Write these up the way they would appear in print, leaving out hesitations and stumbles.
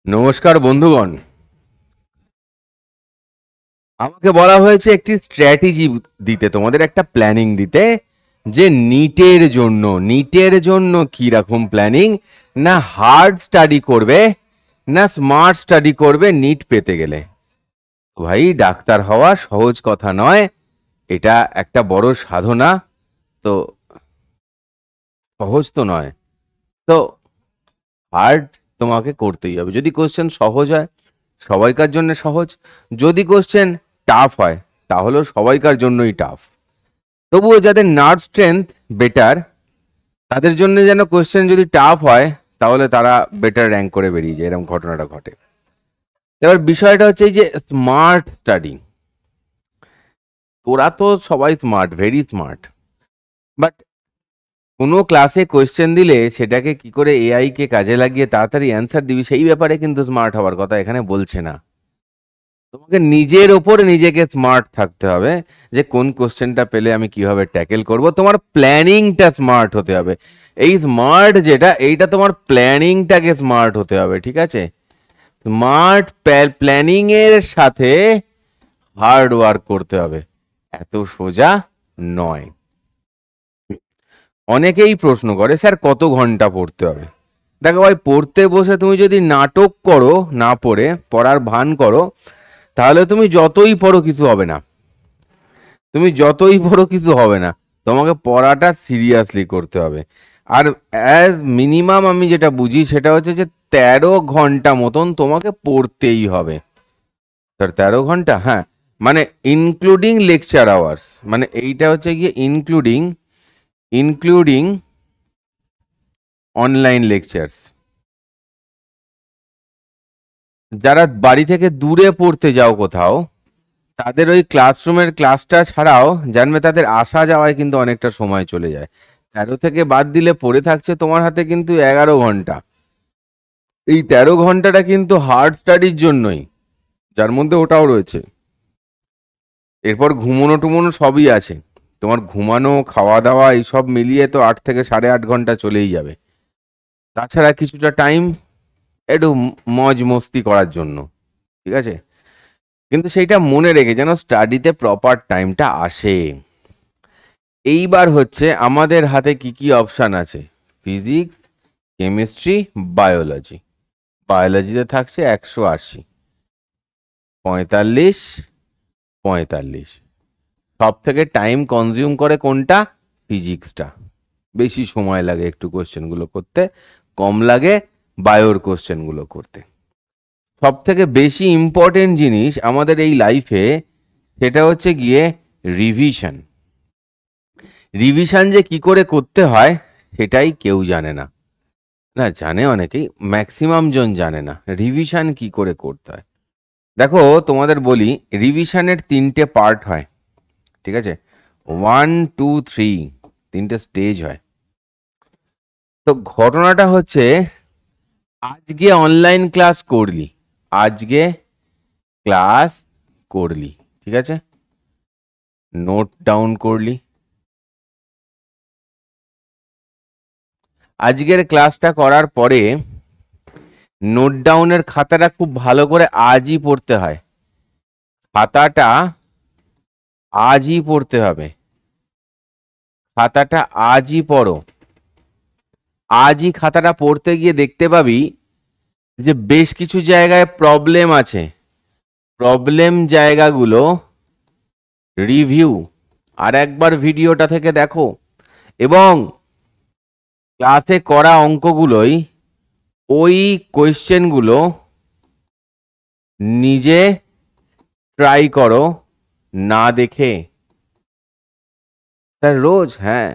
নমস্কার বন্ধুগণ, আমাকে বলা হয়েছে একটি স্ট্র্যাটেজি দিতে, তোমাদের একটা প্ল্যানিং দিতে, যে নিটের জন্য কি রকম প্ল্যানিং, না হার্ড স্টাডি করবে না স্মার্ট স্টাডি করবে নিট পেতে গেলে। ভাই, ডাক্তার হওয়া সহজ কথা নয়, এটা একটা বড় সাধনা। তো সহজ তো নয়, তো হার্ড তোমাকে করতেই হবে। যদি কোশ্চেন সহজ হয় সবাইকার জন্য সহজ, যদি কোশ্চেন টাফ হয় তাহলেও সবাইকার জন্যই টাফ। তবুও যাদের নার্ভ স্ট্রেংথ বেটার তাদের জন্য যেন কোশ্চেন যদি টাফ হয় তাহলে তারা বেটার র্যাঙ্ক করে বেরিয়ে যায়, এরকম ঘটনাটা ঘটে। এবার বিষয়টা হচ্ছে এই যে স্মার্ট স্টাডি, তোরা তো সবাই স্মার্ট, ভেরি স্মার্ট, বাট কোনো ক্লাসে কোয়েশ্চেন দিলে সেটাকে কি করে এআই কে কাজে লাগিয়ে তাড়াতাড়ি অ্যান্সার দিবি, সেই ব্যাপারে কিন্তু স্মার্ট হওয়ার কথা এখানে বলছে না। তোমাকে নিজের ওপর নিজেকে স্মার্ট থাকতে হবে, যে কোন কোশ্চেনটা পেলে আমি কিভাবে ট্যাকেল করব। তোমার প্ল্যানিংটা স্মার্ট হতে হবে। এই স্মার্ট যেটা, এইটা তোমার প্ল্যানিংটাকে স্মার্ট হতে হবে, ঠিক আছে? স্মার্ট প্ল্যানিং এর সাথে হার্ড ওয়ার্ক করতে হবে, এত সোজা নয়। অনেকেই প্রশ্ন করে, স্যার কত ঘন্টা পড়তে হবে? দেখো ভাই, পড়তে বসে তুমি যদি নাটক করো, না পড়ে পড়ার ভান করো, তাহলে তুমি যতই পড়ো কিছু হবে না। তোমাকে পড়াটা সিরিয়াসলি করতে হবে। আর অ্যাজ মিনিমাম আমি যেটা বুঝি সেটা হচ্ছে যে 13 ঘন্টা মতন তোমাকে পড়তেই হবে। স্যার 13 ঘন্টা? হ্যাঁ, মানে ইনক্লুডিং লেকচার আওয়ার্স, মানে এইটা হচ্ছে গিয়ে ইনক্লুডিং অনলাইন লেকচার্স। যারা বাড়ি থেকে দূরে পড়তে যাও কোথাও, তাদের ওই ক্লাসরুমের ক্লাসটা ছাড়াও জানবে তাদের আসা যাওয়ায় কিন্তু অনেকটা সময় চলে যায়। 13 থেকে বাদ দিলে পড়ে থাকছে তোমার হাতে কিন্তু 11 ঘন্টা। এই 13 ঘন্টাটা কিন্তু হার্ড স্টাডির জন্যই, যার মধ্যে ওটাও রয়েছে। এরপর ঘুমোনো টুমোনো সবই আছে। তোমার ঘুমানো, খাওয়া দাওয়া এইসব মিলিয়ে তো 8 থেকে 8.5 ঘন্টা চলেই যাবে। তাছাড়া কিছুটা টাইম একটু মজ মস্তি করার জন্য, ঠিক আছে? কিন্তু সেইটা মনে রেখে যেন স্টাডিতে প্রপার টাইমটা আসে। এইবার হচ্ছে আমাদের হাতে কি কি অপশান আছে: ফিজিক্স, কেমিস্ট্রি, বায়োলজি। বায়োলজিতে থাকছে 180, 45, 45। সব থেকে টাইম কনজিউম করে কোনটা? ফিজিক্সটা। বেশি সময় লাগে একটু কোশ্চেনগুলো করতে, কম লাগে বায়োর কোশ্চেনগুলো করতে। সব থেকে বেশি ইম্পর্টেন্ট জিনিস আমাদের এই লাইফে সেটা হচ্ছে গিয়ে রিভিশন। রিভিশন যে কি করে করতে হয় সেটাই কেউ জানে না। না, জানে অনেকেই, ম্যাক্সিমাম জন জানে না রিভিশন কি করে করতে হয়। দেখো তোমাদের বলি, রিভিশনের 3টে পার্ট হয়, ঠিক আছে? 1, 2, 3, 3টে স্টেজ হয়। তো ঘটনাটা হচ্ছে, আজকে অনলাইন ক্লাস করলি, আজকে ক্লাস করলি, ঠিক আছে, নোট ডাউন করলি। আজকের ক্লাসটা করার পরে নোট ডাউনের খাতাটা খুব ভালো করে আজই পড়তে হয়। খাতাটা আজই পড়তে হবে, খাতাটা আজই পড়ো। আজই খাতাটা পড়তে গিয়ে দেখতে পাবি যে বেশ কিছু জায়গায় প্রবলেম আছে। প্রবলেম জায়গাগুলো রিভিউ আর একবার ভিডিওটা থেকে দেখো, এবং ক্লাসে করা অঙ্কগুলোই ওই কোয়েশ্চেনগুলো নিজে ট্রাই করো, না দেখে। স্যার রোজ? হ্যাঁ,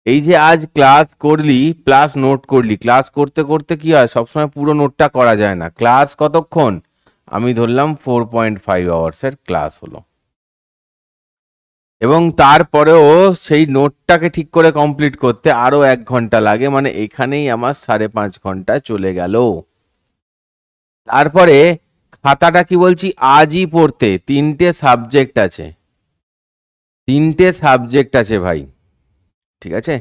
এই যে আজ ক্লাস করলি প্লাস নোট করলি, ক্লাস করতে করতে কি হয়, সবসময় পুরো নোটটা করা যায় না। ক্লাস কতক্ষণ? আমি ধরলাম 4.5 আওয়ার্সের ক্লাস হলো, এবং তারপরেও সেই নোটটাকে ঠিক করে কমপ্লিট করতে আরো 1 ঘন্টা লাগে, মানে এখানেই আমার 5.5 ঘন্টা চলে গেল। তারপরে খাতাটা কি বলছি আজই পড়তে, 3টে সাবজেক্ট আছে, 3টে সাবজেক্ট আছে ভাই, ঠিক আছে?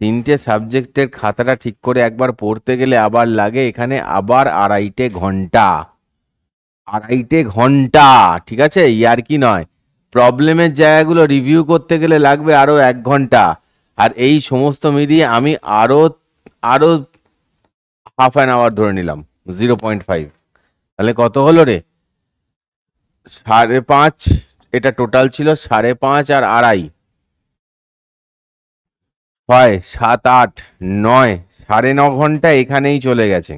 তিনটে সাবজেক্টের খাতাটা ঠিক করে একবার পড়তে গেলে আবার লাগে এখানে আবার 2.5 ঘন্টা। 2.5 ঘন্টা, ঠিক আছে, ইয়ার কি নয়। প্রবলেমের জায়গাগুলো রিভিউ করতে গেলে লাগবে আরো 1 ঘন্টা। আর এই সমস্ত মিলিয়ে আমি আরো আরো হাফ অ্যান আওয়ার ধরে নিলাম, 0.5। তাহলে কত হলো রে? 5.5। এটা টোটাল ছিল 5.5 আর 2.5, হয় 7, 8, 9, 9.5 ঘন্টা এখানেই চলে গেছে।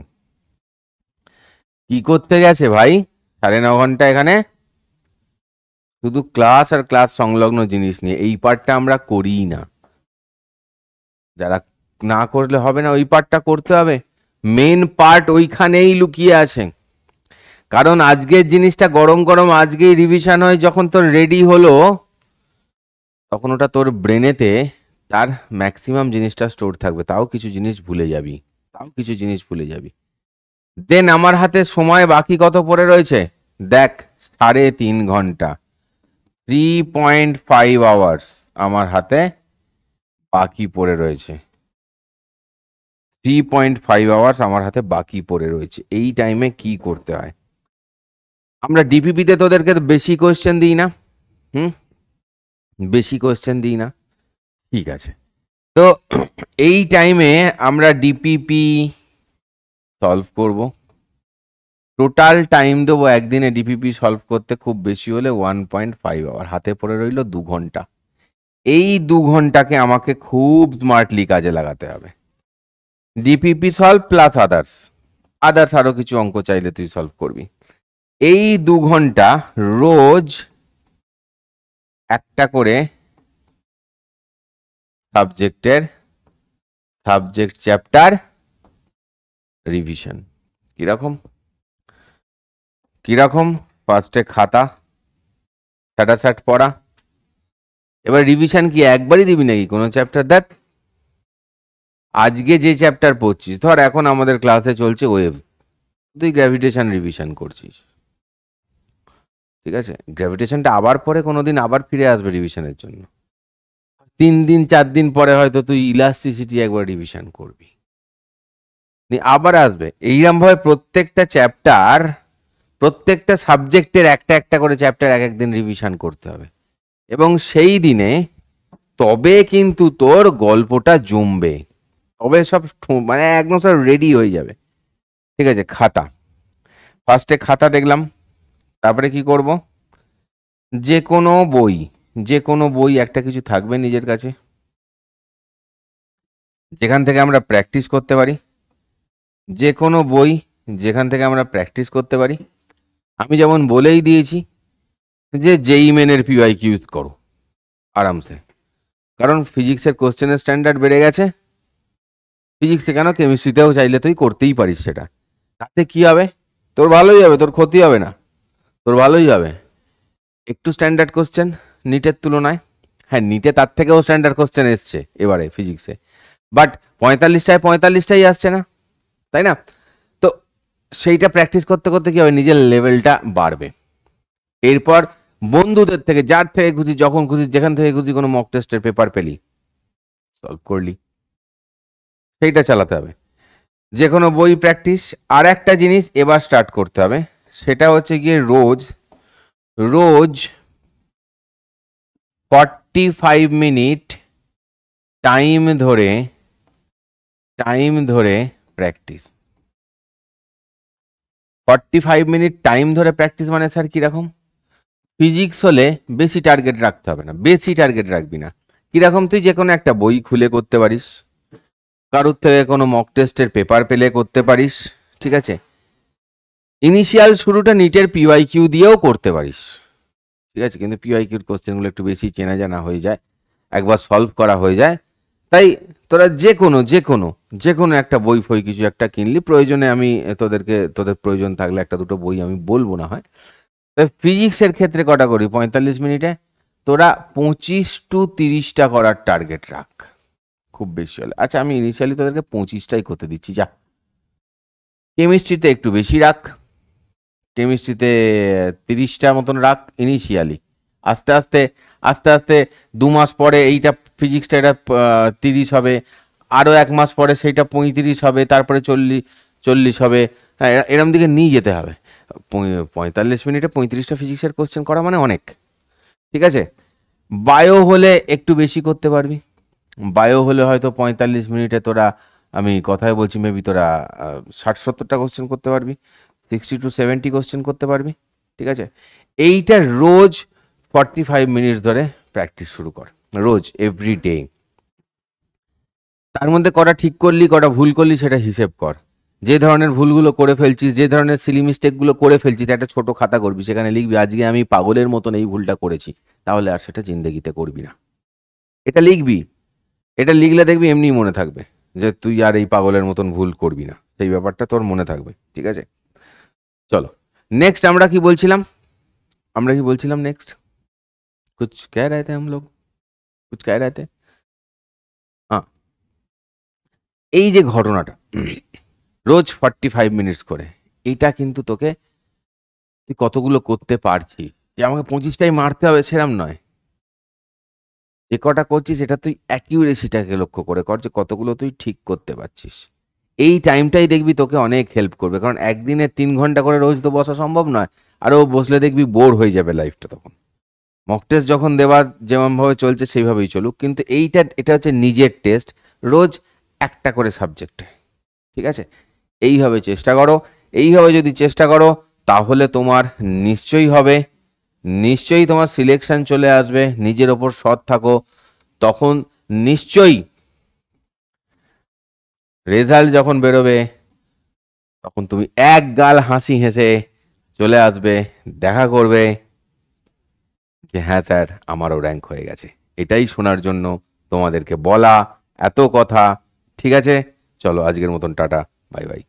কি করতে গেছে ভাই 9.5 ঘন্টা এখানে? শুধু ক্লাস আর ক্লাস সংলগ্ন জিনিস নিয়ে। এই পার্টটা আমরা করি না, যারা না করলে হবে না, ওই পার্টটা করতে হবে। মেন পার্ট ওইখানেই লুকিয়ে আছে। কারণ আজকের জিনিসটা গরম গরম আজকেই রিভিশন হয়, যখন তোর রেডি হলো তখন ওটা তোর ব্রেনেতে তার ম্যাক্সিমাম জিনিসটা স্টোর থাকবে। তাও কিছু জিনিস ভুলে যাবি। দেন আমার হাতে সময় বাকি কত পড়ে রয়েছে দেখ, 3.5 ঘন্টা, 3.5 আওয়ার্স আমার হাতে বাকি পড়ে রয়েছে। 3.5 আওয়ার্স আমার হাতে বাকি পড়ে রয়েছে। এই টাইমে কি করতে হয়? আমরা ডিপিপিতে তোদেরকে বেশি কোয়েশ্চেন দিই না, বেশি কোয়েশ্চেন দিই না, ঠিক আছে। তো এই টাইমে আমরা ডিপিপি সলভ করব। টোটাল টাইম দেবো একদিনে ডিপিপি সলভ করতে, খুব বেশি হলে 1.5 আওয়ার। হাতে পড়ে রইল 2 ঘন্টা। এই 2 ঘন্টাকে আমাকে খুব স্মার্টলি কাজে লাগাতে হবে। ডিপিপি সলভ প্লাস আদার্স আরো কিছু অঙ্ক চাইলে তুই সলভ করবি। এই 2 ঘন্টা রোজ একটা করে সাবজেক্ট চ্যাপ্টার রিভিশন। কিরকম? ফার্স্টে খাতা স্যাটাস্যাট পড়া। এবার রিভিশন কি একবারই দিবি নাকি কোনো চ্যাপ্টার? দেখ আজকে যে চ্যাপ্টার পড়ছিস, ধর এখন আমাদের ক্লাসে চলছে ওয়েভ, তুই গ্র্যাভিটেশন রিভিশন করছিস, ঠিক আছে। গ্র্যাভিটেশনটা আবার পরে কোনোদিন আবার ফিরে আসবে রিভিশনের জন্য। 3 দিন 4 দিন পরে হয়তো তুই ইলাস্টিসিটি একবার রিভিশন করবি, আবার আসবে। এইরকম ভাবে প্রত্যেকটা সাবজেক্টের একটা করে চ্যাপ্টার এক দিন রিভিশন করতে হবে। এবং সেই দিনে তবে কিন্তু তোর গল্পটা জমবে, তবে সব মানে একদম সব রেডি হয়ে যাবে, ঠিক আছে। ফার্স্টে খাতা দেখলাম, তারপরে কি করব? যে কোনো বই একটা কিছু থাকবে নিজের কাছে, যেখান থেকে আমরা প্র্যাকটিস করতে পারি। আমি যেমন বলেই দিয়েছি যে জেই মেনের PYQ ইউজ করো আরামসে, কারণ ফিজিক্সের কোশ্চেনের স্ট্যান্ডার্ড বেড়ে গেছে। ফিজিক্সে কেন, কেমিস্ট্রিতেও চাইলে তুই করতেই পারিস সেটা। তাতে কি হবে? তোর ভালোই হবে, তোর ক্ষতি হবে না, তোর ভালোই হবে। একটু স্ট্যান্ডার্ড কোশ্চেন নিটের তুলনায়, হ্যাঁ নিটে তার থেকেও স্ট্যান্ডার্ড কোশ্চেন এসছে এবারে ফিজিক্সে, বাট 45টাই আসছে না, তাই না? তো সেইটা প্র্যাকটিস করতে করতে কি হবে, নিজের লেভেলটা বাড়বে। এরপর বন্ধুদের থেকে, যার থেকে খুশি, যখন খুশি, যেখান থেকে খুশি কোনো মক টেস্টের পেপার পেলি, সলভ করলি, সেইটা চালাতে হবে। যে কোনো বই প্র্যাকটিস। আর একটা জিনিস এবার স্টার্ট করতে হবে, সেটা হচ্ছে গিয়ে রোজ 45 মিনিট টাইম ধরে প্র্যাকটিস। 45 মিনিট টাইম ধরে প্র্যাকটিস মানে স্যার কিরকম? ফিজিক্স হলে বেশি টার্গেট রাখতে হবে না, বেশি টার্গেট রাখবি না। কিরকম? তুই যে কোনো একটা বই খুলে করতে পারিস, কারোর থেকে কোনো মক টেস্টের পেপার পেলে করতে পারিস, ঠিক আছে। ইনিশিয়াল শুরুটা নিটের PYQ দিয়েও করতে পারিস, ঠিক আছে। কিন্তু PYQর কোশ্চেনগুলো একটু বেশি চেনা জানা হয়ে যায়, একবার সলভ করা হয়ে যায়। তাই তোরা যে কোনো একটা বই কিছু একটা কিনলি, প্রয়োজনে আমি তোদের প্রয়োজন থাকলে একটা দুটো বই আমি বলবো না হয়। ফিজিক্সের ক্ষেত্রে কটা করি 45 মিনিটে, তোরা 25 to 30টা করার টার্গেট রাখ, খুব বেশি হলে। আচ্ছা আমি ইনিশিয়ালি তোদেরকে 25টাই করতে দিচ্ছি, যা। কেমিস্ট্রিতে একটু বেশি রাখ, কেমিস্ট্রিতে 30টা মতন রাখ ইনিশিয়ালি। আস্তে আস্তে 2 মাস পরে এইটা ফিজিক্সটা এটা 30 হবে, আরো 1 মাস পরে সেইটা 35 হবে, তারপরে 40 হবে। হ্যাঁ, এরম দিকে নিয়ে যেতে হবে। 45 মিনিটে 35টা ফিজিক্সের কোশ্চেন করা মানে অনেক। ঠিক আছে, বায়ো হলে একটু বেশি করতে পারবি। বায়ো হলে হয়তো 45 মিনিটে তোরা, আমি কথায় বলছি, মেবি তোরা 60-70টা কোশ্চেন করতে পারবি, 60 to 70 কোশ্চেন করতে পারবি। ঠিক আছে, এইটা রোজ 45 মিনিটস ধরে প্র্যাকটিস শুরু কর, রোজ, এভরি ডে। তার মধ্যে কটা ঠিক করলি, কটা ভুল করলি, সেটা হিসেব কর। যে ধরনের ভুলগুলো করে ফেলছিস, যে ধরনের সিলি মিস্টেকগুলো করে ফেলছিস, একটা ছোট খাতা করবি, সেখানে লিখবি আজকে আমি পাগলের মতন এই ভুলটা করেছি। তাহলে আর সেটা জিন্দেগিতে করবি না। এটা লিখবি, এটা লিখলে দেখবি এমনি মনে থাকবে যে তুই আর এই পাগলের মতন ভুল করবি না, সেই ব্যাপারটা তোর মনে থাকবে। ঠিক আছে, চলো নেক্সট আমরা কি বলছিলাম নেক্সট? कुछ कह रहे थे हम लोग, कुछ कह रहे थे। হ্যাঁ, এই যে ঘটনাটা, রোজ 45 মিনিটস করে, এটা কিন্তু তোকে, তুই কতগুলো করতে পারছিস, যে আমাকে 25টাই মারতে হবে সেরম নয়। যে কটা করছিস এটা তুই অ্যাকিউরেসিটাকে লক্ষ্য করে কর, যে কতগুলো তুই ঠিক করতে পারছিস। এই টাইমটাই দেখবি তোকে অনেক হেল্প করবে, কারণ একদিনে 3 ঘন্টা করে রোজ তো বসা সম্ভব নয়। আরও বসলে দেখবি বোর হয়ে যাবে লাইফটা তখন। মক টেস্ট যখন দেওয়ার যেমনভাবে চলছে সেইভাবেই চলুক, কিন্তু এটা হচ্ছে নিজের টেস্ট, রোজ একটা করে সাবজেক্টে। ঠিক আছে, এইভাবে চেষ্টা করো। এইভাবে যদি চেষ্টা করো তাহলে তোমার নিশ্চয়ই হবে, নিশ্চয়ই তোমার সিলেকশন চলে আসবে। নিজের ওপর সৎ থাকো, তখন নিশ্চয়ই রেজাল্ট যখন বেরোবে তখন তুমি এক গাল হাসি হেসে চলে আসবে, দেখা করবে যে হ্যাঁ স্যার আমারও র্যাঙ্ক হয়ে গেছে। এটাই শোনার জন্য তোমাদেরকে বলা এত কথা। ঠিক আছে, চলো আজকের মতন টাটা, বাই বাই।